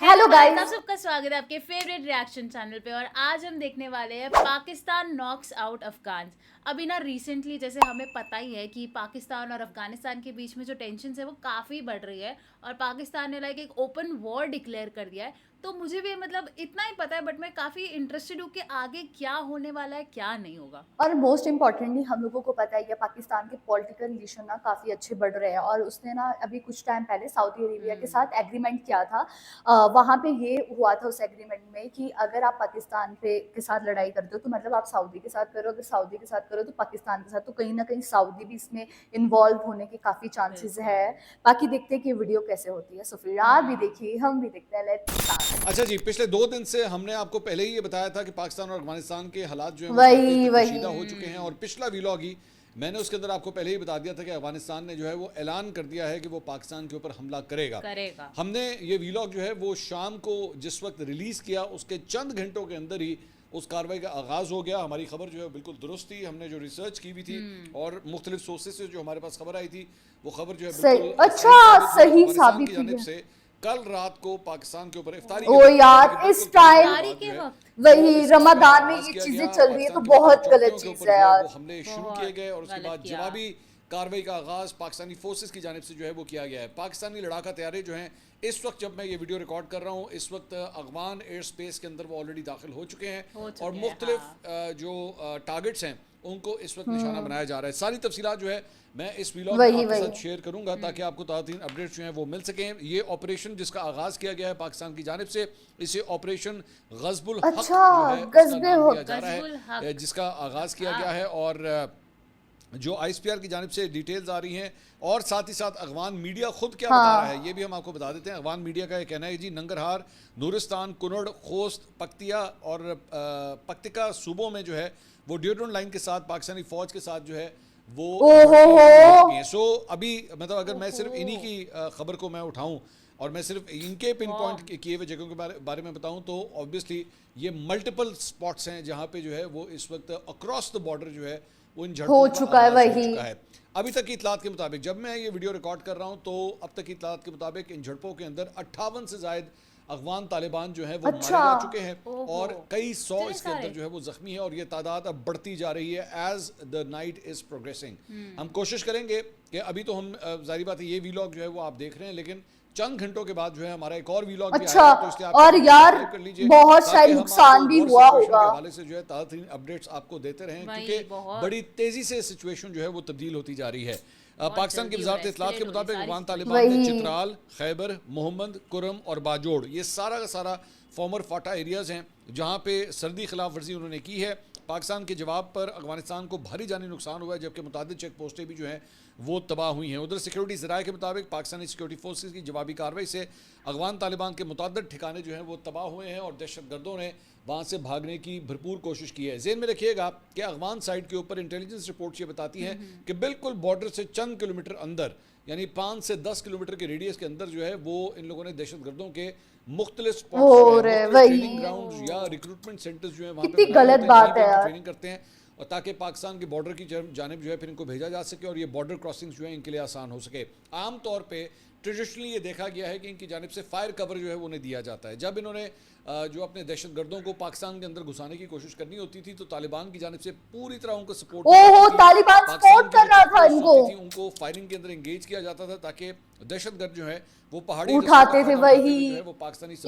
Hello guys. आप सबका स्वागत है आपके फेवरेट रिएक्शन चैनल पे। और आज हम देखने वाले हैं पाकिस्तान नॉक्स आउट अफगान। अभी ना रिसेंटली जैसे हमें पता ही है कि पाकिस्तान और अफगानिस्तान के बीच में जो टेंशन है वो काफ़ी बढ़ रही है और पाकिस्तान ने लाइक एक ओपन वॉर डिक्लेयर कर दिया है। तो मुझे भी मतलब इतना ही पता है, बट मैं काफ़ी इंटरेस्टेड हूँ कि आगे क्या होने वाला है, क्या नहीं होगा। और मोस्ट इम्पॉर्टेंटली हम लोगों को पता ही है पाकिस्तान के पॉलिटिकल रिलेशन ना काफ़ी अच्छे बढ़ रहे हैं और उसने ना अभी कुछ टाइम पहले सऊदी अरेबिया के साथ एग्रीमेंट किया था। वहाँ पे ये हुआ था उस एग्रीमेंट में कि अगर आप पाकिस्तान पे के साथ लड़ाई करते हो तो मतलब आप सऊदी के साथ करो, अगर सऊदी के साथ करो तो पाकिस्तान के साथ, तो कहीं ना कहीं सऊदी भी इसमें इन्वॉल्व होने के काफ़ी चांसेस है। बाकी देखते हैं कि वीडियो कैसे होती है। सो फिर आप भी देखिए, हम भी देखते हैं। Let's start. अच्छा जी, पिछले 2 दिन से हमने आपको पहले ही ये बताया था कि पाकिस्तान और अफगानिस्तान के हालात जो हैं वो काफ़ी वही हद तक वही कशीदा हो चुके हैं। और पिछला व्लॉग ही मैंने उसके अंदर आपको पहले ही बता दिया था कि अफगानिस्तान ने जो है वो ऐलान कर दिया है कि वो पाकिस्तान के ऊपर हमला करेगा। हमने ये व्लॉग जो है वो शाम को जिस वक्त रिलीज़ किया उसके चंद घंटों के अंदर ही उस कार्रवाई का आगाज़ हो गया। हमारी खबर जो है बिल्कुल दुरुस्त थी। हमने जो रिसर्च की भी थी और मुख्तलिफ सोर्सेज से जो हमारे पास खबर आई थी वो खबर जो है बिल्कुल सही अफगानिस्तान साबित की हुई जानिब है। से कल रात को पाकिस्तान के ऊपर इफ्तारी ओ यार, इस टाइम वही रमजान में ये चीजें चल रही है तो बहुत गलत चीज है यार। वो हमले शुरू किए गए और उसके बाद जवाबी कार्रवाई का आगाज पाकिस्तानी फोर्सेस की जानिब से जो है वो किया गया है। पाकिस्तानी लड़ाका तैयारे जो हैं इस वक्त जब मैं ये वीडियो रिकॉर्ड कर रहा हूँ इस वक्त अफगान एयर स्पेस के अंदर वो ऑलरेडी दाखिल हो चुके हैं और मुख्तलिफ जो टारगेट्स हैं उनको इस वक्त निशाना बनाया जा रहा है। सारी तफसीलात जो है मैं इस व्लॉग में आपके साथ शेयर करूंगा ताकि आपको ताज़ा अपडेट्स जो हैं वो मिल सकें। ये ऑपरेशन जिसका आगाज़ किया गया है पाकिस्तान की जानिब से, इसे ऑपरेशन गज़बुल हक जो है उसका नाम दिया जा रहा है, जिसका आगाज़ किया गया है। और जो ISPR की जानिब से डिटेल्स आ रही हैं और साथ ही साथ अफगान मीडिया खुद क्या बता रहा है ये भी हम आपको बता देते हैं। अफगान मीडिया का ये कहना है जी, नंगरहार, नूरिस्तान, कुनड़, खोस्त, पक्तिया और पक्तिका सूबों में जो है वो ड्यूरन लाइन के साथ पाकिस्तानी फ़ौज के साथ जो है वो सो अभी मतलब अगर मैं सिर्फ इन्हीं की खबर को मैं उठाऊं और मैं सिर्फ इनके पिन पॉइंट किए हुए जगहों के बारे में बताऊं तो ऑब्वियसली ये मल्टीपल स्पॉट्स हैं जहां पे जो है वो इस वक्त अक्रॉस द बॉर्डर जो है वो इन झड़पों हो चुका है। वही हो चुका है। अभी तक की इतलात के मुताबिक जब मैं ये वीडियो रिकॉर्ड कर रहा हूं तो अब तक की इतलात के मुताबिक इन झड़पों के अंदर 58 से जायद अफगान तालिबान जो है वो मारे जा चुके हैं और कई सौ इसके अंदर जो है वो जख्मी है और ये तादाद अब बढ़ती जा रही है as the night is progressing. हम कोशिश करेंगे कि अभी तो हम जाहिर बात है ये व्लॉग जो है वो आप देख रहे हैं, लेकिन चंद घंटों के बाद जो है हमारा एक और व्लॉग भी आएगा तो इसलिए आप और यार बहुत शायद नुकसान भी हुआ होगा हवाले से जो है ताज़ा अपडेट्स आपको देते रहें क्योंकि बड़ी तेजी से सिचुएशन जो है वो तब्दील होती जा रही है। पाकिस्तान की वजारत इत्तलात के मुताबिक अफगान तालिबान ने चित्राल, खैबर, मोहम्मद, कुरम और बाजोड़ ये सारा का सारा फॉर्मर फाटा एरियाज़ हैं जहाँ पे सर्दी खिलाफ वर्जी उन्होंने की है। पाकिस्तान के जवाब पर अफगानिस्तान को भारी जानी नुकसान हुआ है जबकि मुतादिद चेक पोस्टें भी जो हैं वो तबाह हुई हैं। उधर सिक्योरिटी ज़राए के मुताबिक पाकिस्तानी सिक्योरिटी फोर्सेस की जवाबी कार्रवाई से अफगान तालिबान के मुतादिद ठिकाने जो हैं वो तबाह हुए हैं और दहशतगर्दों ने वहाँ से भागने की भरपूर कोशिश की है। ज़हन में रखिएगा कि अफगान साइड के ऊपर इंटेलिजेंस रिपोर्ट्स ये बताती हैं कि बिल्कुल बॉर्डर से चंद किलोमीटर अंदर यानी 5 से 10 किलोमीटर के रेडियस के अंदर जो है वो इन लोगों ने दहशतगर्दों के मुख्तलिफ स्पॉट्स ट्रेनिंग ग्राउंड या रिक्रूटमेंट सेंटर्स जो है वहाँ पे गलत बात है यार। ट्रेनिंग करते हैं और ताकि पाकिस्तान के बॉर्डर की जानिब जो है फिर इनको भेजा जा सके और ये बॉर्डर क्रॉसिंग जो है इनके लिए आसान हो सके। आम तौर पे ट्रेडिशनली ये देखा गया है कि इनकी जानिब से फायर कवर जो है वो उन्हें दिया जाता है। जब इन्होंने जो अपने दहशतगर्दों को पाकिस्तान के अंदर घुसाने की कोशिश करनी होती थी तो तालिबान की जानिब से पूरी तरह उनको सपोर्ट तालिबान सपोर्ट कर रहा था उनको फायरिंग के अंदर एंगेज किया जाता था ताकि दहशतगर्द जो है वो पहाड़ी उठाते थे। वही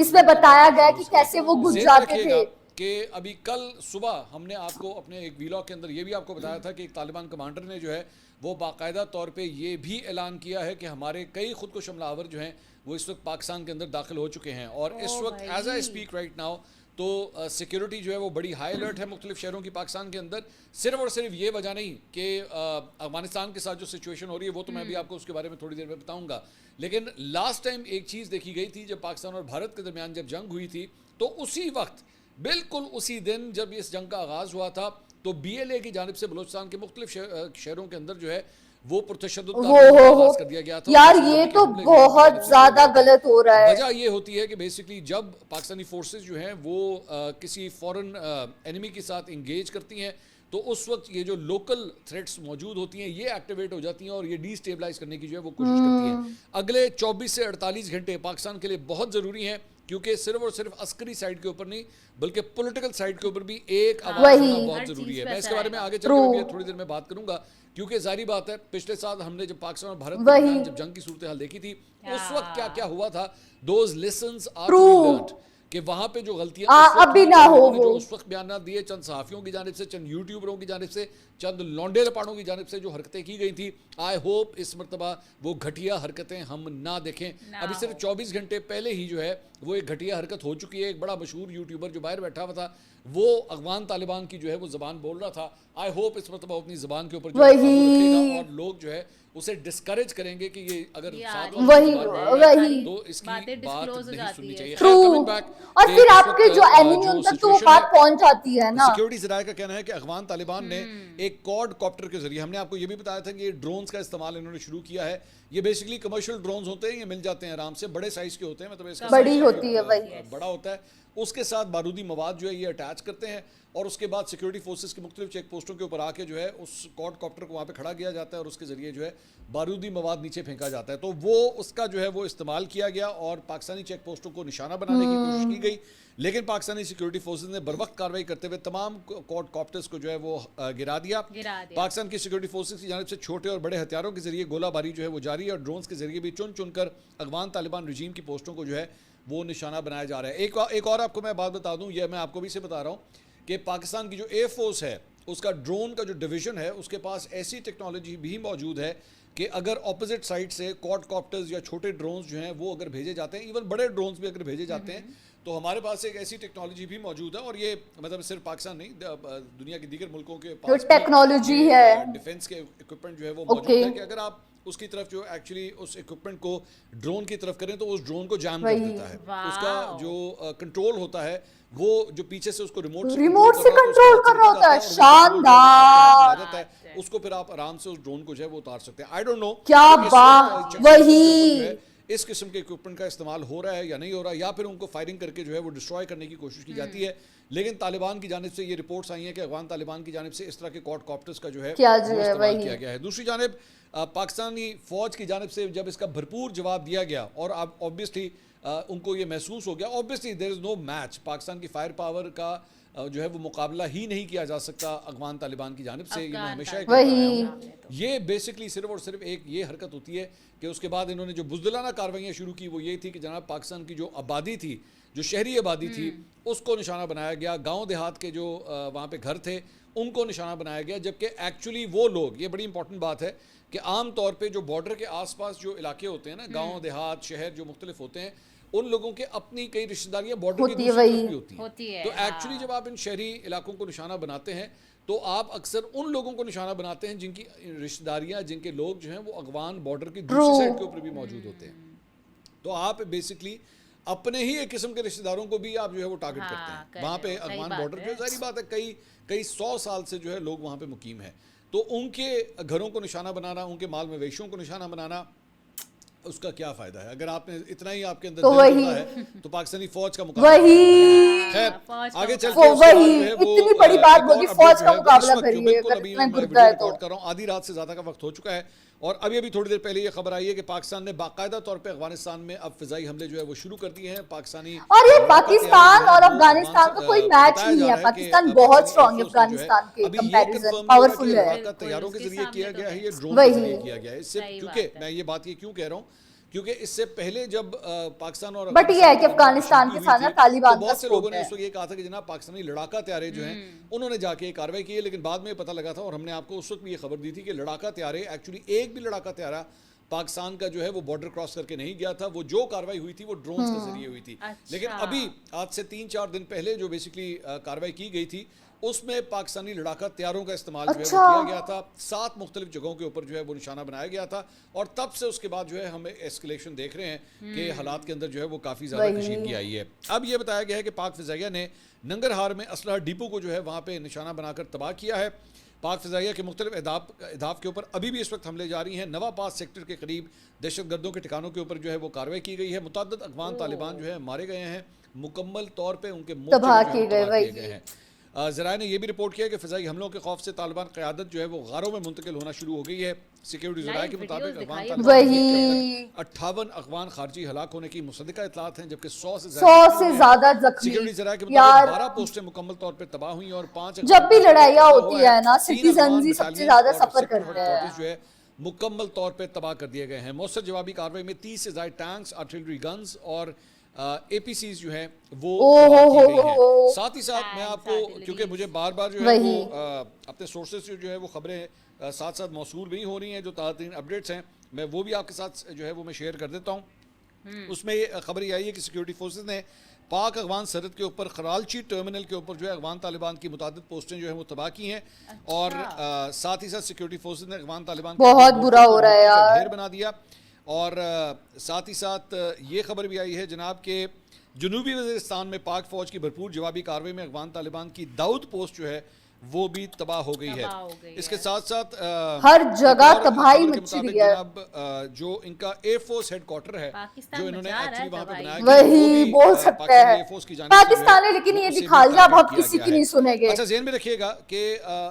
इसमें बताया गया कि कैसे वो घुस जाते थे कि अभी कल सुबह हमने आपको अपने एक व्लॉग के अंदर ये भी आपको बताया था कि एक तालिबान कमांडर ने जो है वो बाकायदा तौर पे ये भी ऐलान किया है कि हमारे कई खुद को हमलावर जो हैं वो इस वक्त पाकिस्तान के अंदर दाखिल हो चुके हैं और इस वक्त as I speak right now तो सिक्योरिटी जो है वो बड़ी हाई अलर्ट है मुख्तलिफ शहरों की पाकिस्तान के अंदर। सिर्फ और सिर्फ ये वजह नहीं कि अफगानिस्तान के साथ जो सिचुएशन हो रही है वो तो मैं भी आपको उसके बारे में थोड़ी देर में बताऊंगा, लेकिन लास्ट टाइम एक चीज़ देखी गई थी जब पाकिस्तान और भारत के दरमियान जब जंग हुई थी तो उसी वक्त बिल्कुल उसी दिन जब इस जंग का आगाज़ हुआ था तो BLA की जानिब से बलूचिस्तान के मुख्तलिफ शहरों के अंदर जो है वो पुरतशद्दुद कर दिया गया था। यार ये तो बहुत ज्यादा गलत हो रहा है। वजह ये होती है कि बेसिकली जब पाकिस्तानी फोर्सेस जो हैं वो किसी फॉरेन एनिमी के साथ इंगेज करती हैं तो उस वक्त ये जो लोकल थ्रेट्स मौजूद होती हैं ये एक्टिवेट हो जाती हैं और ये डिस्टेबलाइज करने की जो है वो कोशिश करती है। अगले 24 से 48 घंटे पाकिस्तान के लिए बहुत ज़रूरी है क्योंकि सिर्फ और सिर्फ अस्करी साइड के ऊपर नहीं बल्कि पॉलिटिकल साइड के ऊपर भी एक आवाज होना वही। बहुत हर जरूरी चीज़ है। पे मैं इसके असर बारे में आएगा। आगे चल के True। थोड़ी देर में बात करूंगा, क्योंकि जारी बात है पिछले साल हमने जब पाकिस्तान और भारत के वही। दरमियान जब जंग की सूरत हाल देखी थी, उस वक्त क्या क्या हुआ था, those lessons are to True। Be learned, कि वहां पे जो गलतियां उस वक्त अब भी हुई, ना हो लोगों ने जो वो। उस वक्त बयान दिए, चंद सहाफियों की जानिब से, चंद यूट्यूबरों की जानिब से, चंद लौंडे लपाड़ों की जानिब से जो हरकतें की गई थी, आई होप इस मरतबा वो घटिया हरकतें हम ना देखें। ना अभी सिर्फ हो। 24 घंटे पहले ही जो है वो एक घटिया हरकत हो चुकी है। एक बड़ा मशहूर यूट्यूबर जो बाहर बैठा हुआ था, वो अफगान तालिबान की जो है वो ज़बान बोल रहा था। आई होप इस मरतबा अपनी ज़बान के ऊपर जो है काबू वही। रखेगा और लोग जो है उसे डिस्करेज करेंगे कि ये अगर ये साथ आगे वालों की वही, ज़बान बोल रहा है वही। तो इसकी बातें बात disclose हो नहीं जाती सुननी है। चाहिए। ट्रू। खैर, coming back, और कि फिर इस आपके वक्त, जो एनिमी जो उन तक तो वो situation बात है, पहुंच जाती है ना। सिक्योरिटी जराये का कहना है कि अफगान तालिबान ने एक क्वाड कॉप्टर के जरिए, हमने आपको ये भी बताया था कि ये ड्रोन्स का इस्तेमाल इन्होंने शुरू किया है। ये बेसिकली कमर्शियल ड्रोन्स होते हैं, ये मिल जाते हैं आराम से, बड़े साइज के होते हैं, मतलब इसका बड़ी size होती है, काफी, वही। बड़ा होता है। उसके साथ बारूदी मवाद जो है ये अटैच करते हैं और उसके बाद सिक्योरिटी फोर्सेस की मुख्तलिफ चेक पोस्टों के ऊपर आके जो है उस क्वाड कॉप्टर को वहाँ पे खड़ा किया जाता है और उसके जरिए जो है बारूदी मवाद नीचे फेंका जाता है। तो वो उसका जो है वो इस्तेमाल किया गया और पाकिस्तानी चेक पोस्टों को निशाना बनाने की कोशिश की गई, लेकिन पाकिस्तानी सिक्योरिटी फोर्सेस ने बरवक्त कार्रवाई करते हुए तमाम क्वाड कॉप्टर्स को जो है वो गिरा दिया। पाकिस्तान की सिक्योरिटी फोर्सेस की जानिब से छोटे और बड़े हथियारों के जरिए गोलाबारी जो है वो जारी है और ड्रोन्स के जरिए भी चुन चुनकर अफगान तालिबान रजीम की पोस्टों को जो है वो निशाना बनाया जा रहा है। एक और आपको मैं बात बता दूं, ये मैं आपको भी से बता रहा हूं कि पाकिस्तान की जो एयर फोर्स है उसका ड्रोन का जो डिवीजन है उसके पास ऐसी टेक्नोलॉजी भी मौजूद है कि अगर ऑपोजिट साइड से क्वाड कॉप्टर्स या छोटे ड्रोन्स जो हैं वो अगर भेजे जाते हैं, इवन बड़े ड्रोन्स भी अगर भेजे जाते हैं, तो हमारे पास एक ऐसी टेक्नोलॉजी भी मौजूद है। और ये मतलब सिर्फ पाकिस्तान नहीं, दुनिया के दीगर मुल्कों के जो पास टेक्नोलॉजी है, डिफेंस के इक्विपमेंट जो है वो मौजूद Okay। है कि अगर आप उसकी तरफ जो एक्चुअली उस इक्विपमेंट को ड्रोन की तरफ करें तो उस ड्रोन को जैम कर वही। देता है। वाओ। उसका जो कंट्रोल होता है वो जो पीछे से उसको रिमोट से कंट्रोल कर रहा होता है। शानदार। शानदार। उसको फिर आप आराम से उस ड्रोन को जो है वो उतार सकते हैं। आई डोंट नो क्या बात, वही। इस किस्म के इक्विपमेंट का इस्तेमाल हो रहा है या नहीं हो रहा, या फिर उनको फायरिंग करके जो है वो डिस्ट्रॉय करने की कोशिश की जाती है। लेकिन तालिबान की जानिब से ये रिपोर्ट्स आई हैं कि अफगान तालिबान की जानिब से इस तरह के क्वाड कॉप्टर्स का जो है क्या वो जो है, इस्तेमाल वही। किया गया है। दूसरी जानिब पाकिस्तानी फौज की जानिब से जब इसका भरपूर जवाब दिया गया और अब ऑब्वियसली उनको ये महसूस हो गया, obviously there is no match, Pakistan की फायर पावर का जो है वो मुकाबला ही नहीं किया जा सकता अफगान तालिबान की जानिब से। ये मैं हमेशा ही कहता वही। आया हूं। ये बेसिकली सिर्फ और सिर्फ एक ये हरकत होती है कि उसके बाद इन्होंने जो बुज़दिलाना कार्रवाइयाँ शुरू की वो ये थी कि जनाब पाकिस्तान की जो आबादी थी, जो शहरी आबादी थी, उसको निशाना बनाया गया। गांव देहात के जो वहाँ पे घर थे उनको निशाना बनाया गया, जबकि एक्चुअली वो लोग, ये बड़ी इंपॉर्टेंट बात है कि आम तौर पे जो बॉर्डर के आसपास जो इलाके होते हैं ना, गांव देहात शहर जो मुख्तलिफ होते हैं, उन लोगों के अपनी कई रिश्तेदारियां बॉर्डर की होती है, दूसरी तरफ वही। भी होती हैं। तो हाँ। एक्चुअली जब आप इन शहरी इलाकों को निशाना बनाते हैं तो आप अक्सर उन लोगों को निशाना बनाते हैं जिनकी रिश्तेदारियां, जिनके लोग जो हैं वो अफगान बॉर्डर की दूसरी True। साइड के ऊपर भी मौजूद होते हैं। तो आप बेसिकली अपने ही एक किस्म के रिश्तेदारों को भी आप जो है वो टारगेट हाँ, करते हैं। कर वहाँ पे रहे हो, सही अफगान बात बॉर्डर है। पे जाहिर बात है कई 100 साल से जो है लोग वहाँ पे मुकीम है, तो उनके घरों को निशाना बनाना, उनके माल मवेशियों को निशाना बनाना, उसका क्या फायदा है? अगर आपने इतना ही आपके अंदर तो दिल वही। होता है तो पाकिस्तानी फौज का मुकाबला वही। खैर फौज का आगे चल वो के उसके बाद वही, जो है वो इतनी बड़ी बात एक बोली, और फौज update का जो है, मुकाबला इस वक्त जो करिए, बिल्कुल अगर अभी इतना मैं गुर्दा वीडियो है तो। रिकॉर्ड कर रहा हूँ, आधी रात से ज्यादा का वक्त हो चुका है और अभी थोड़ी देर पहले ये खबर आई है कि पाकिस्तान ने बाकायदा तौर पे अफगानिस्तान में अब फिजाई हमले जो है वो शुरू कर दिए हैं। पाकिस्तानी और ये लड़ाका पाकिस्तान तैयारी जो है और वो अफगानिस्तान का कोई बताया मैच जा नहीं रहा है। कि पाकिस्तान पाकिस्तानी बहुत स्ट्रांग है एयर फोर्स ने जो है अफगानिस्तान के अभी ये कंपैरिजन, confirm नहीं हो रहा कि पावरफुल ये है। लड़ाका तैयारों के उसके जरिए किया सामने गया तो है, ये है। ड्रोन के वही। जरिए किया गया है। इससे सही क्योंकि बात है। मैं ये बात ये क्यों कह रहा हूँ क्योंकि इससे पहले जब पाकिस्तान और बट ये है कि की अफगानिस्तान के हुई साथ ना थी, तालिबान तो का बहुत से लोगों सपोर्ट ने है। इस वक्त ये कहा था कि जनाब पाकिस्तानी लड़ाका तैयारे जो हैं उन्होंने जाके ये कार्रवाई की है, लेकिन बाद में ये पता लगा था और हमने आपको उस वक्त भी ये खबर दी थी कि लड़ाका तैयारे एक्चुअली एक भी लड़ाका तैयारा पाकिस्तान का जो है वो बॉर्डर क्रॉस करके नहीं गया था। वो जो कार्रवाई हुई थी वो ड्रोन्स के जरिए हुई थी। अच्छा। लेकिन अभी आज से 3-4 दिन पहले जो बेसिकली कार्रवाई की गई थी उसमें पाकिस्तानी लड़ाका तैयारों का इस्तेमाल जो है वो अच्छा। किया गया था। 7 मुख्तलिफ जगहों के ऊपर जो है वो निशाना बनाया गया था और तब से उसके बाद जो है हमें एस्केलेशन देख रहे हैं कि हालात के अंदर जो है वो काफ़ी ज़्यादा वही। कशीदगी आई है। अब ये बताया गया है कि पाक फिजाइया ने नंगरहार में असलहा डिपो को जो है वहाँ पे निशाना बनाकर तबाह किया है। पाक फिजाइया के मुख्तलिफ अहदाफ के ऊपर अभी भी इस वक्त हमले जारी हैं। नवा पास सेक्टर के करीब दहशतगर्दों के ठिकानों के ऊपर जो है वो कार्रवाई की गई है। मुतअद्दिद अफगान तालिबान जो है मारे गए हैं, मुकम्मल तौर पर उनके मोर्चे तबाह जो है वो किए गए, तबाह किए वही। गए हैं। ज़राए ने यह भी रिपोर्ट किया कि फ़िज़ाई हमलों के खौफ से तालिबान क़यादत जो है वो गारों में मुंतकिल होना शुरू हो गई है। सिक्योरिटी ज़राए के मुताबिक अफ़गान वही 58 अफ़गान खारजी हलाक होने की मुसद्दिका इतलात हैं, जबकि 100 से ज्यादा जख्मी। सिक्योरिटी ज़राए के मुताबिक 12 पोस्टें मुकम्मल तौर पर तबाह हुई और 5 जब भी लड़ाइयाँ होती है ना, सिटीजन ही सबसे ज्यादा सफर करते हैं। जो है मुकम्मल तौर पे तबाह कर दिए गए हैं। मौसर जवाबी कार्रवाई में 30 से ज़ायद टैंक्स, आर्टिलरी गन्स और APCs जो है वो तबाह की गई हैं। साथ ही साथ मैं आपको, क्योंकि मुझे बार बार जो है वो अपने सोर्सेज से जो है वो खबरें साथ साथ मौसूल भी हो रही हैं, जो ताज़ा तरीन अपडेट्स हैं मैं वो भी आपके साथ जो है वो मैं शेयर कर देता हूँ। उसमें खबर ये आई है कि सिक्योरिटी फोर्सेज ने पाक अफगान सरहद के ऊपर खरालची टर्मिनल के ऊपर जो है अफगान तालिबान की मुतादिद पोस्टें जो है वो तबाह की हैं। और साथ ही साथ सिक्योरिटी फोर्सेज ने अफगान तालिबान बहुत बुरा हो रहा है यार, ढेर बना दिया। और साथ ही साथ ये खबर भी आई है जनाब के जनूबी वज़ीरिस्तान में पाक फौज की भरपूर जवाबी कार्रवाई में अफगान तालिबान की दाऊद पोस्ट जो है वो भी तबाह हो गई है। इसके साथ साथ हर जगह तबाही मची रही है। अब जो इनका एयरफोर्स हेडक्वार्टर है जो इन्होंने एक्चुअली वहां पे बनाया, वही बोल सकते हैं एयरफोर्स की जानिब पाकिस्तान है, लेकिन ये दिखा लिया अब हम किसी की नहीं सुनेंगे। अच्छा ज़हन में रखिएगा कि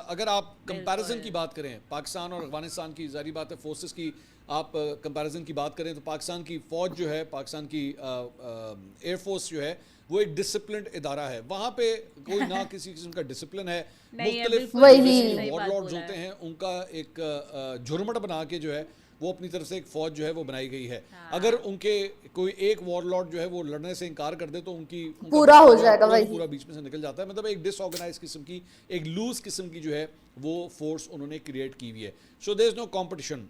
अगर आप कंपैरिजन की बात करें पाकिस्तान और अफगानिस्तान की, जारी बात है फोर्सेस की आप कंपैरिजन की बात करें तो पाकिस्तान की फौज जो है, पाकिस्तान की एयरफोर्स जो है वो एक डिसिप्लिन्ड इदारा है। वहाँ पे कोई ना किसी किस्म का डिसिप्लिन है। मुख्तलिफ वॉरलॉर्ड्स होते हैं, उनका एक झुरमट बना के जो है वो अपनी तरफ से एक फौज जो है वो बनाई गई है। अगर उनके कोई एक वॉरलॉर्ड जो है वो लड़ने से इनकार कर दे तो पूरा हो जाएगा, वही पूरा बीच में से निकल जाता है। मतलब एक डिसऑर्गेनाइज किस्म की, एक लूज किस्म की जो है वो फोर्स उन्होंने क्रिएट की हुई है। So there is no competition.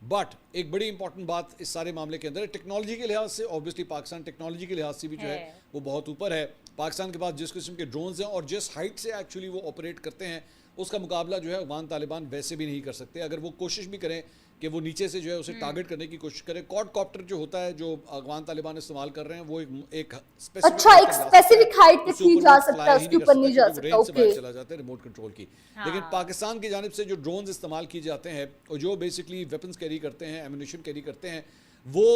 But एक बड़ी इंपॉर्टेंट बात इस सारे मामले के अंदर टेक्नोलॉजी के लिहाज से, ऑब्वियसली पाकिस्तान टेक्नोलॉजी के लिहाज से भी जो है वो बहुत ऊपर है। पाकिस्तान के पास जिस किस्म के ड्रोन्स हैं और जिस हाइट से एक्चुअली वो ऑपरेट करते हैं उसका मुकाबला जो है अफगान तालिबान वैसे भी नहीं कर सकते। अगर वो कोशिश भी करें कि वो नीचे से जो है उसे टारगेट करने की कोशिश करें, क्वाडकॉप्टर जो होता है जो अफगान तालिबान इस्तेमाल कर रहे हैं वो एक स्पेसिफिक हाइट तक ही जा सकता है, उसके ऊपर नहीं जा सकता। ओके, चला जाता है रिमोट कंट्रोल की। लेकिन पाकिस्तान की जानिब से जो ड्रोन्स इस्तेमाल किए जाते हैं और जो बेसिकली वेपन्स कैरी करते हैं, एम्युनिशन कैरी करते हैं, वो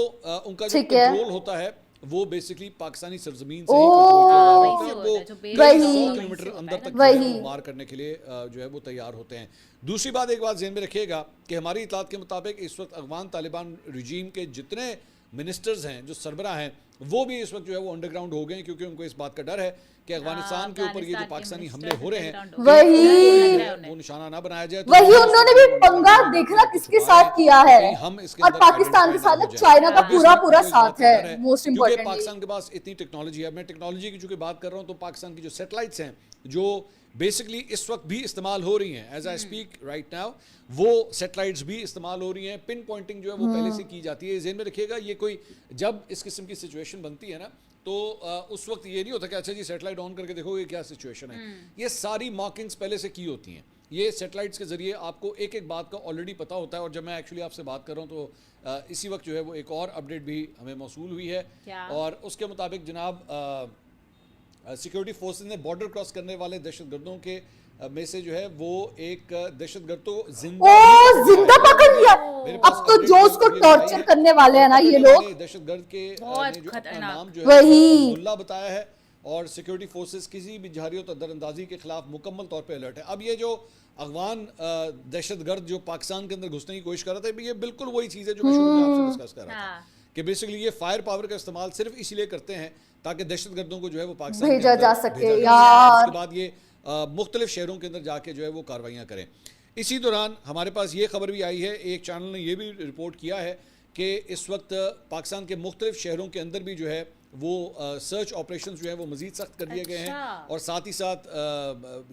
उनका जो कंट्रोल होता है वो बेसिकली पाकिस्तानी सरजमीन से ही कंट्रोल किया जाता है। वो 100 किलोमीटर अंदर तक मार करने के लिए जो है वो तैयार होते हैं। दूसरी बात, एक बात ज़हन में रखिएगा कि हमारी इतलात के मुताबिक इस वक्त अफगान तालिबान रिजीम के जितने मिनिस्टर्स हैं, जो सरबरा हैं, वो भी इस वक्त जो है वो अंडरग्राउंड हो गए हैं, क्योंकि उनको इस बात का डर है कि अफगानिस्तान के ऊपर ये जो पाकिस्तानी हमले हो रहे हैं वही वो निशाना ना बनाया जाए। वही उन्होंने भी पंगा देखना किसके साथ किया है, और पाकिस्तान के साथ चाइना का पूरा साथ है। मोस्ट इम्पोर्टेंट, पाकिस्तान के पास इतनी टेक्नोलॉजी है। मैं टेक्नोलॉजी की चूंकि बात कर रहा हूँ तो पाकिस्तान की जो सैटेलाइट्स हैं जो बेसिकली इस वक्त भी इस्तेमाल हो रही हैं, as I speak right now, वो सैटेलाइट्स भी इस्तेमाल हो रही हैं। पिन पॉइंटिंग जो है वो पहले से की जाती है। ज़हन में रखिएगा, ये कोई जब इस किस्म की सिचुएशन बनती है ना तो उस वक्त ये नहीं होता कि अच्छा जी सैटेलाइट ऑन करके देखोगे क्या सिचुएशन है। ये सारी मार्किंग्स पहले से की होती हैं। ये सैटेलाइट्स के जरिए आपको एक एक बात का ऑलरेडी पता होता है। और जब मैं एक्चुअली आपसे बात कर रहा हूँ तो इसी वक्त जो है वो एक और अपडेट भी हमें मौसूल हुई है, और उसके मुताबिक जनाब सिक्योरिटी फोर्सेस ने बॉर्डर क्रॉस करने वाले दहशतगर्दों के में से जो है वो एक दहशतगर्द तो जिंदा पकड़ लिया। अब तो जो उसको टॉर्चर करने वाले हैं ना ये लोग, दहशतगर्द के ने जो अपना नाम जो है वही अब्दुल्ला बताया है। और सिक्योरिटी फोर्सेस किसी भी जहारियत और दरअंदाजी के खिलाफ मुकम्मल तौर पे अलर्ट है। अब ये जो अफगान दहशतगर्द जो पाकिस्तान के अंदर घुसने की कोशिश कर रहा था, ये बिल्कुल वही चीज़ है जो मैं शुरू में आपसे डिस्कस कर रहा था कि बेसिकली ये फायर पावर का इस्तेमाल सिर्फ इसीलिए करते हैं ताकि दहशतगर्दों को जो है वो पाकिस्तान भेजा जा सके यार। उसके बाद ये मुख्तलिफ शहरों के अंदर जाके जो है वो कार्रवाइयाँ करें। इसी दौरान हमारे पास ये खबर भी आई है, एक चैनल ने ये भी रिपोर्ट किया है कि इस वक्त पाकिस्तान के मुख्तलिफ शहरों के अंदर भी जो है वो सर्च ऑपरेशन जो है वो मज़ीद सख्त कर दिए गए हैं। और साथ ही साथ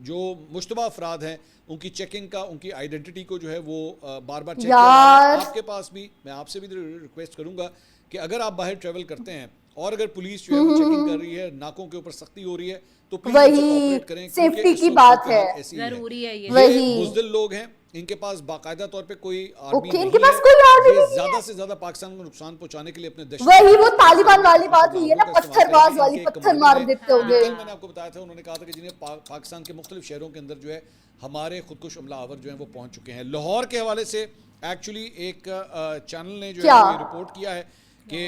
जो मुश्तबा अफराद हैं उनकी चेकिंग का, उनकी आइडेंटिटी को जो है वो बार बार चेक आपके पास भी, मैं आपसे भी रिक्वेस्ट करूँगा कि अगर आप बाहर ट्रैवल करते हैं और अगर पुलिस जो है वो चेकिंग कर रही है, नाकों के ऊपर सख्ती हो रही है, तो वही सेफ्टी की बात है, जरूरी है। ये बुज़दिल लोग हैं, इनके पास बाकायदा तौर पे कोई आर्मी नहीं इनके पास कोई आर्मी नहीं है। ज्यादा से ज्यादा पाकिस्तान को नुकसान पहुंचाने के लिए अपने वही वो तालिबान वाली बात हुई है ना, पत्थरबाज वाली, पत्थर मार देते होंगे। मैंने आपको बताया था, उन्होंने कहा था कि जिन्हें पाकिस्तान के मुख्तलिफ शहरों के अंदर जो है हमारे खुदकुश हमलावर जो है वो पहुंच चुके हैं। लाहौर के हवाले से एक्चुअली एक चैनल ने जो है रिपोर्ट किया है कि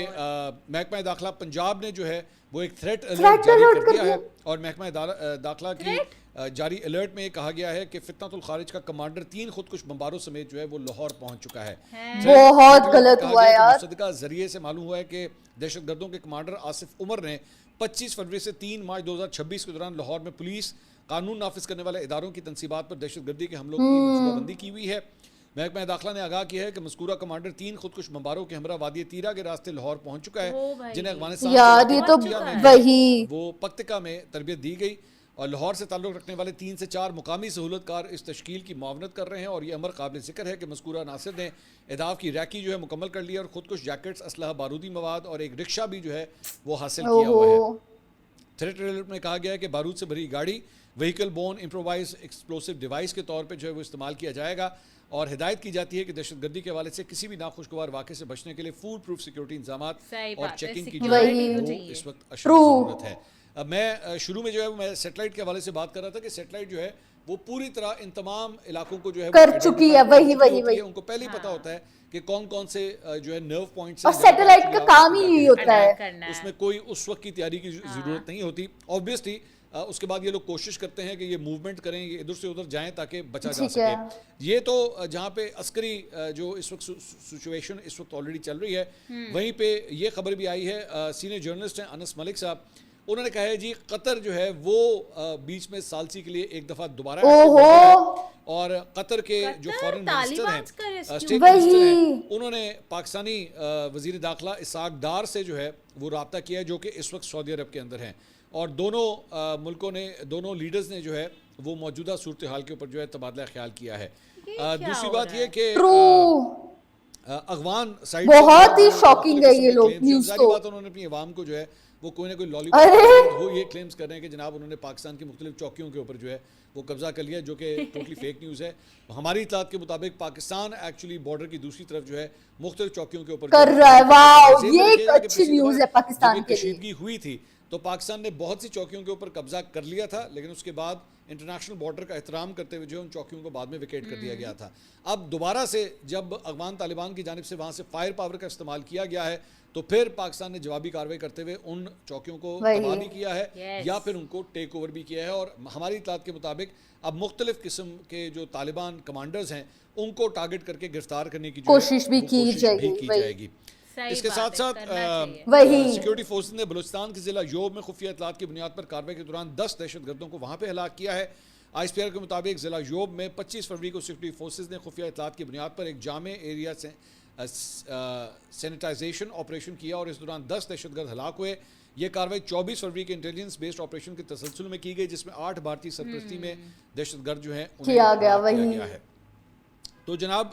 महकमा दाखिला पंजाब ने जो है वो एक थ्रेट Threat अलर्ट जारी alert कर कर दिया है दिया। और महकमा दाखिला की जारी अलर्ट में कहा गया है कि फितनतुल खारिज का कमांडर 3 खुदकुश बम्बारों समेत जो है वो लाहौर पहुंच चुका है। बहुत गलत हुआ यार। मुसद्दका जरिए से मालूम हुआ है कि दहशतगर्दों के कमांडर आसिफ उमर ने 25 फरवरी से 3 मार्च 2026 के दौरान लाहौर में पुलिस कानून नाफिज करने वाले इदारों की तनसीबात पर दहशतगर्दी के हमलों की मनसूबाबंदी की हुई है। महकमा दाखिला ने आगाह किया है कि मज़कूरा कमांडर 3 खुदकुश बम्बारों के हमरा वादी तीरा के रास्ते लाहौर पहुंच चुका है, जिन्हें अफगानिस्तान यार ये तो वही वो पक्तिका में तरबियत दी गई और लाहौर से ताल्लुक़ रखने वाले 3 से 4 मुकामी सहूलतकार इस तश्कील की मुआवनत कर रहे हैं और ये अमर काबिल ज़िक्र है कि मज़कूरा नासिर ने एहदाफ की रैकी जो है मुकम्मल कर ली और खुदकुश जैकेट्स, असलहा, बारूदी मवाद और एक रिक्शा भी जो है वो हासिल किया हुआ है। थ्रेट अलर्ट में कहा गया है कि बारूद से भरी गाड़ी vehicle bone improvise explosive device के तौर पर जो है वो इस्तेमाल किया जाएगा और हिदायत की जाती है कि दहशतगर्दी के हवाले से किसी भी नाखुशगवार वाक़े से बचने के लिए फूल प्रूफ सिक्योरिटी इंतजामात और चेकिंग की जो है वो इस वक्त अशद ज़रूरत है। अब मैं शुरू में जो है मैं सेटेलाइट के हवाले से बात कर रहा था कि सेटेलाइट जो है वो पूरी तरह इन तमाम इलाकों को जो है कर चुकी है। वही उनको पहले ही पता होता है कि कौन कौन से जो है नर्व पॉइंट्स और सैटेलाइट का काम ही यही होता है, उसमें कोई उस वक्त की तैयारी की जरूरत नहीं होती। ऑब्वियसली उसके बाद ये लोग कोशिश करते हैं कि ये मूवमेंट करें, ये इधर से उधर जाएं ताकि बचा जा सके। ये तो जहाँ पे अस्करी जो इस वक्त सिचुएशन इस वक्त ऑलरेडी चल रही है, वहीं पे ये खबर भी आई है, सीनियर जर्नलिस्ट हैं अनस मलिक साहब, उन्होंने कहा है जी कतर जो है वो बीच में सालसी के लिए एक दफ़ा दोबारा और कतर के जो फॉरेन मिनिस्टर हैं, स्टेट मिनिस्टर हैं, उन्होंने पाकिस्तानी वजीर दाखिला इसाक डार से जो है वो रब्ता किया है जो कि इस वक्त सऊदी अरब के अंदर हैं और दोनों मुल्कों ने, दोनों लीडर्स ने जो है वो मौजूदा सूरत हाल के ऊपर जो है तबादला ख्याल किया है। दूसरी बात ये कि अफगान साइड बहुत ही शॉकिंग है ये लोग न्यूज़ तो। बात उन्होंने अपनी आवाम को जो है वो कोई ना कोई लॉलीपॉप वो ये क्लेम्स कर रहे हैं कि जनाब उन्होंने पाकिस्तान की मुख्तलिफ चौकियों के ऊपर जो है वो कब्जा कर लिया, जो कि टोटली फेक न्यूज़ है। हमारी इत्तलात के मुताबिक पाकिस्तान एक्चुअली बॉर्डर की दूसरी तरफ जो है मुख्तलिफ चौकियों के ऊपर कर रहा है। वाओ, ये एक अच्छी न्यूज़ है पाकिस्तान के लिए। कशीदगी हुई थी तो पाकिस्तान ने बहुत सी चौकियों के ऊपर कब्जा कर लिया था, लेकिन उसके बाद इंटरनेशनल बॉर्डर का एहतराम करते हुए जो उन चौकियों को बाद में विकेट कर दिया गया था। अब दोबारा से जब अफगान तालिबान की जानिब से वहाँ से फायर पावर का इस्तेमाल किया गया है तो फिर पाकिस्तान ने जवाबी कार्रवाई करते हुए उन चौकियों को तबाह भी किया है या फिर उनको टेक ओवर भी किया है और हमारी इत्तलात के मुताबिक अब मुख्तलिफ किस्म के जो तालिबान कमांडर्स हैं उनको टारगेट करके गिरफ्तार करने की कोशिश भी की जाएगी। इसके साथ साथ सिक्योरिटी फोर्सेस ने बलूचिस्तान के जिला योब में खुफिया इत्तलात की बुनियाद पर कार्रवाई के दौरान 10 दहशतगर्दों को वहाँ पे हलाक किया है। ISPR के मुताबिक जिला योब में 25 फरवरी को सिक्योरिटी फोर्सेस ने खुफिया इत्तलात की बुनियाद पर एक जामे एरिया से सैनिटाइजेशन ऑपरेशन किया और इस दौरान 10 दहशतगर्द हलाक हुए। ये कार्रवाई 24 फरवरी के इंटेलिजेंस बेस्ड ऑपरेशन के तसलसल में की गई, जिसमें 8 भारतीय सरपरस्ती में दहशतगर्द जो है किया गया है। तो जनाब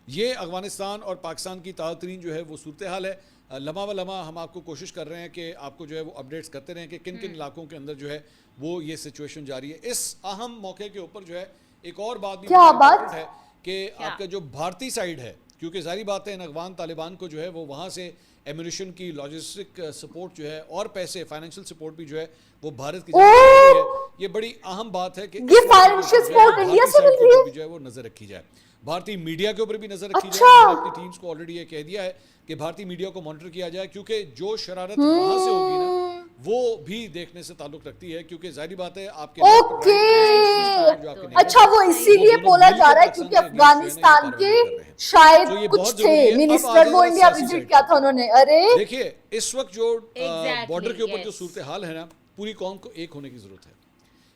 ये अफगानिस्तान और पाकिस्तान की ताज़ा तरीन जो है वो सूरत हाल है। लम्हा व लम्हा हम आपको कोशिश कर रहे हैं कि आपको जो है वो अपडेट्स करते रहें कि किन किन इलाकों के अंदर जो है वो ये सिचुएशन जारी है। इस अहम मौके के ऊपर जो है एक और बात भी है कि आपका जो भारतीय साइड है, क्योंकि जारी बात है इन अफगान तालिबान को जो है वो वहाँ से एम्यूनिशन की लॉजिस्टिक सपोर्ट जो है और पैसे फाइनेंशियल सपोर्ट भी जो है वो भारत की है। ये बड़ी अहम बात है कि ये फाइनेंशियल सपोर्ट इंडिया से मिल रही है जो है वो नजर रखी जाए। भारतीय मीडिया के ऊपर भी नजर रखी जाए। अपनी टीम्स को ऑलरेडी ये कह दिया है कि भारतीय मीडिया को मॉनिटर किया जाए, क्योंकि जो शरारत वहां से होगी ना वो भी देखने से ताल्लुक रखती है, क्योंकि जाहिर बात है आपके अच्छा वो इसीलिए बोला जा रहा है क्योंकि अफगानिस्तान के शायद कुछ थे मिनिस्टर, वो इंडिया विजिट किया था उन्होंने। अरे देखिए इस वक्त जो बॉर्डर के ऊपर जो सूरत हाल है ना, पूरी कौम को एक होने की जरूरत है।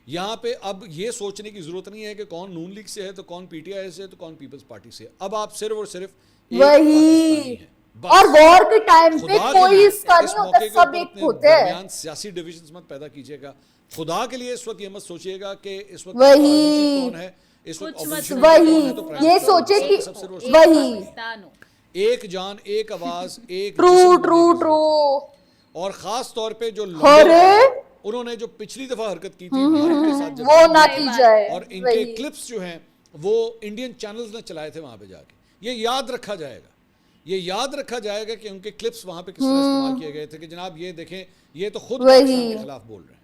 यहाँ पे अब ये सोचने की जरूरत नहीं है कि कौन नून लीग से है तो कौन PTI से है तो कौन पीपल्स पार्टी से है। अब आप सिर्फ और सिर्फ वही, और वॉर के टाइम पे कोई इसका नहीं होता, सब एक होते हैं। सियासी डिविजन्स मत पैदा कीजिएगा खुदा के लिए। इस वक्त ये मत सोचिएगा कि इस वक्त वही कौन है, इस वक्त वही ये सोचे कि वही एक जान, एक आवाज, एक ट्रू और खास तौर पे जो उन्होंने जो पिछली दफा हरकत की थी भारत के साथ वो ना की जाए, और इनके क्लिप्स जो हैं वो इंडियन चैनल्स ने चलाए थे वहां पे जाके। ये याद रखा जाएगा कि उनके क्लिप्स वहां पे किस तरह इस्तेमाल किए गए थे कि जनाब ये देखें, ये तो खुद पाकिस्तान के खिलाफ बोल रहे हैं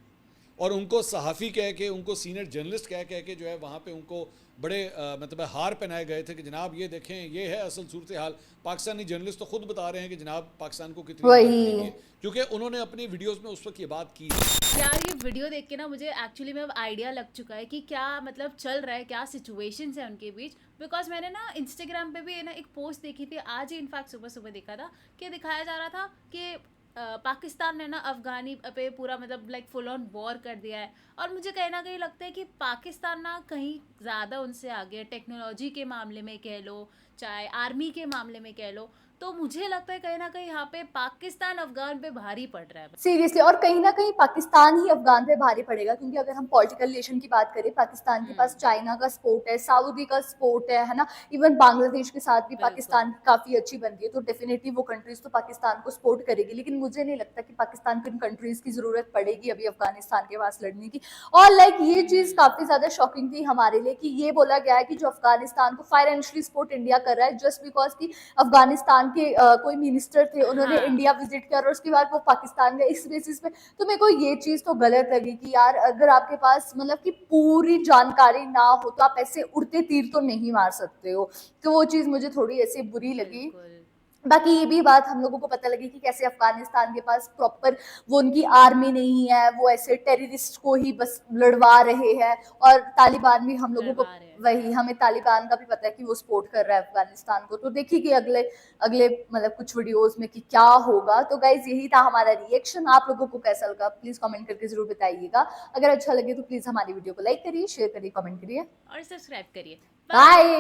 और उनको सहाफ़ी कह के, उनको सीनियर जर्नलिस्ट कह कह के जो है वहाँ पे उनको बड़े मतलब हार पहनाए गए थे कि जनाब ये देखें, ये है असल सूरत हाल। पाकिस्तानी जर्नलिस्ट तो खुद बता रहे हैं कि जनाब पाकिस्तान को कितनी वही। मदद मिलेगी, क्योंकि उन्होंने अपनी वीडियोस में उस वक्त ये बात की थी। यार ये वीडियो देख के ना मुझे एक्चुअली में अब आइडिया लग चुका है कि क्या मतलब चल रहा है, क्या सिचुएशंस है उनके बीच। बिकॉज मैंने ना इंस्टाग्राम पे भी ना एक पोस्ट देखी थी, आज ही इनफैक्ट सुबह सुबह देखा था कि दिखाया जा रहा था कि पाकिस्तान ने ना अफगानी पे पूरा मतलब लाइक फुल ऑन वॉर कर दिया है। और मुझे कहीं ना कहीं लगता है कि पाकिस्तान ना कहीं ज़्यादा उनसे आगे है, टेक्नोलॉजी के मामले में कह लो, चाहे आर्मी के मामले में कह लो। तो मुझे लगता है कहीं ना कहीं यहाँ पे पाकिस्तान अफगान पे भारी पड़ रहा है। सीरियसली, और कहीं ना कहीं पाकिस्तान ही अफगान पे भारी पड़ेगा, क्योंकि अगर हम पॉलिटिकल रिलेशन की बात करें, पाकिस्तान के पास चाइना का सपोर्ट है, सऊदी का सपोर्ट है ना, इवन बांग्लादेश के साथ भी बिल्कुल। पाकिस्तान की काफी अच्छी बनती है, तो डेफिनेटली वो कंट्रीज तो पाकिस्तान को सपोर्ट करेगी। लेकिन मुझे नहीं लगता कि पाकिस्तान को इन कंट्रीज की जरूरत पड़ेगी अभी अफगानिस्तान के पास लड़ने की। और लाइक ये चीज काफी ज्यादा शॉकिंग थी हमारे लिए कि ये बोला गया है कि जो अफगानिस्तान को फाइनेंशियली सपोर्ट इंडिया कर रहा है जस्ट बिकॉज कि अफगानिस्तान के कोई मिनिस्टर थे, उन्होंने हाँ। इंडिया विजिट किया और उसके बाद वो पाकिस्तान गए, इस बेसिस पे। तो मेरे को ये चीज तो गलत लगी कि यार अगर आपके पास मतलब कि पूरी जानकारी ना हो तो आप ऐसे उड़ते तीर तो नहीं मार सकते हो। तो वो चीज मुझे थोड़ी ऐसे बुरी लगी। बिल्कुल। बाकी ये भी बात हम लोगों को पता लगी कि कैसे अफगानिस्तान के पास प्रॉपर वो उनकी आर्मी नहीं है, वो ऐसे टेररिस्ट को ही बस लड़वा रहे हैं। और तालिबान भी हम लोगों को, लड़वा रहे हैं। वही हमें तालिबान का भी पता है कि वो सपोर्ट कर रहा है अफगानिस्तान को। तो देखिए कि अगले अगले मतलब कुछ वीडियोस में कि क्या होगा। तो गाइज यही था हमारा रिएक्शन। आप लोगों को कैसा लगा प्लीज कमेंट करके जरूर बताइएगा। अगर अच्छा लगे तो प्लीज हमारी वीडियो को लाइक करिए, शेयर करिए, कमेंट करिए। और सब्सक्राइब करिए। बाय।